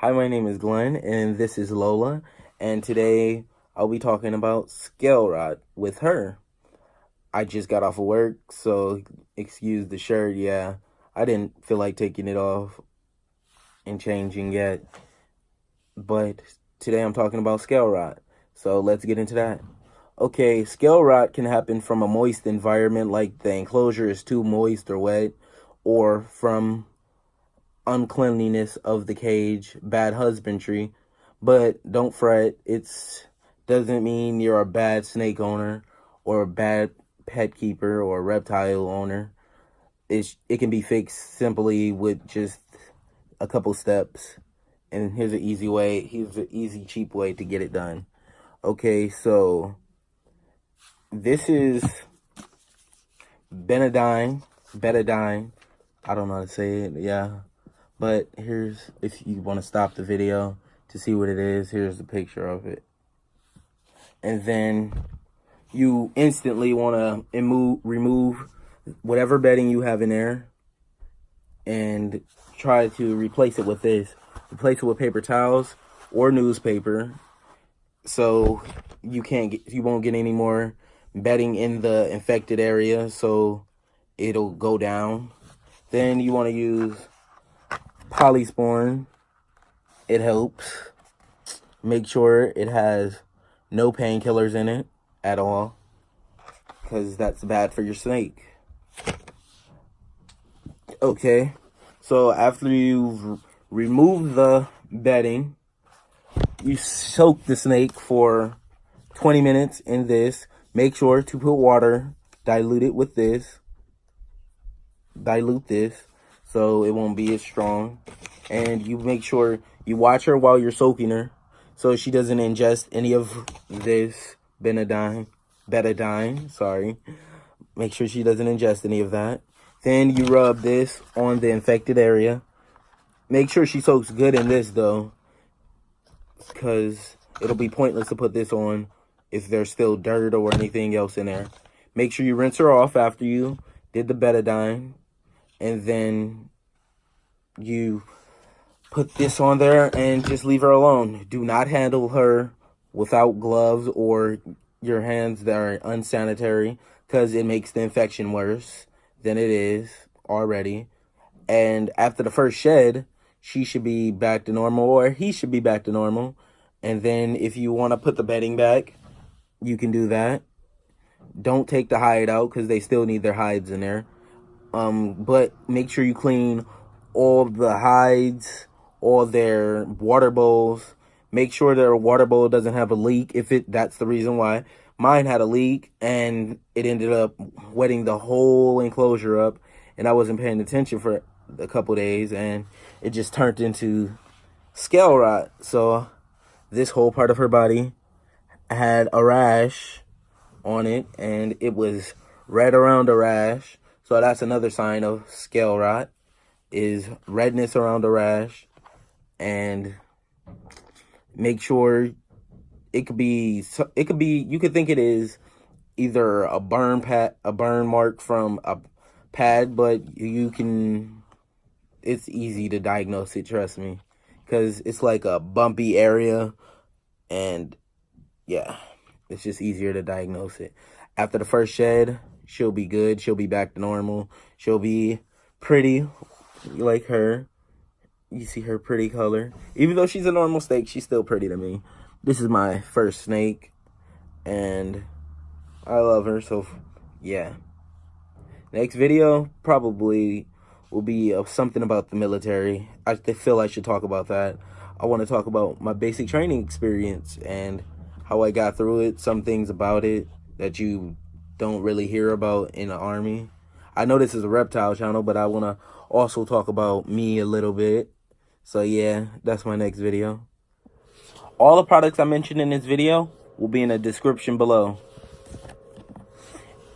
Hi, my name is Glenn, and this is Lola, and today I'll be talking about scale rot with her. I just got off of work, so excuse the shirt. Yeah, I didn't feel like taking it off and changing yet, but today I'm talking about scale rot. So let's get into that. Okay, scale rot can happen from a moist environment, like the enclosure is too moist or wet, or from uncleanliness of the cage, bad husbandry. But don't fret, it's doesn't mean you're a bad snake owner or a bad pet keeper or reptile owner. It can be fixed simply with just a couple steps. And here's an easy, cheap way to get it done. Okay, so this is betadine. I don't know how to say it, yeah. But here's, if you want to stop the video to see what it is, here's the picture of it. And then you instantly want to remove whatever bedding you have in there and try to replace it with this. Replace it with paper towels or newspaper, so you won't get any more bedding in the infected area, so it'll go down. Then you want to use Polysporin. It helps. Make sure it has no painkillers in it at all, because that's bad for your snake. Okay, so after you've removed the bedding, you soak the snake for 20 minutes in this. Make sure to put water, dilute this so it won't be as strong. And you make sure you watch her while you're soaking her so she doesn't ingest any of this betadine, sorry. Make sure she doesn't ingest any of that. Then you rub this on the infected area. Make sure she soaks good in this though, because it'll be pointless to put this on if there's still dirt or anything else in there. Make sure you rinse her off after you did the betadine, and then you put this on there and just leave her alone. Do not handle her without gloves or your hands that are unsanitary, because it makes the infection worse than it is already. And after the first shed, she should be back to normal, or he should be back to normal. And then if you want to put the bedding back, you can do that. Don't take the hide out, because they still need their hides in there. But make sure you clean all the hides, all their water bowls. Make sure their water bowl doesn't have a leak, that's the reason why. Mine had a leak, and it ended up wetting the whole enclosure up, and I wasn't paying attention for a couple days, and it just turned into scale rot. So this whole part of her body had a rash on it, and it was red around the rash. So that's another sign of scale rot, is redness around the rash. And make sure you could think it is either a burn mark from a pad, but it's easy to diagnose it, trust me, because it's like a bumpy area, and yeah, it's just easier to diagnose it. After the first shed, she'll be good. She'll be back to normal. She'll be pretty like her. You see her pretty color. Even though she's a normal snake, she's still pretty to me. This is my first snake, and I love her, so yeah. Next video probably will be something about the military. I feel I should talk about that. I want to talk about my basic training experience and how I got through it, some things about it that you don't really hear about in the Army. I know this is a reptile channel, but I want to also talk about me a little bit. So yeah, that's my next video. All the products I mentioned in this video will be in the description below.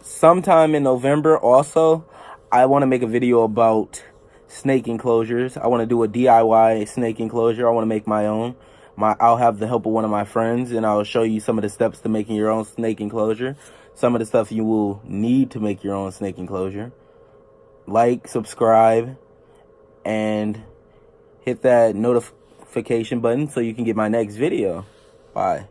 Sometime in November also, I want to make a video about snake enclosures. I want to do a DIY snake enclosure. I want to make my own. I'll have the help of one of my friends, and I'll show you some of the steps to making your own snake enclosure. Some of the stuff you will need to make your own snake enclosure. Like, subscribe, and hit that notification button so you can get my next video. Bye.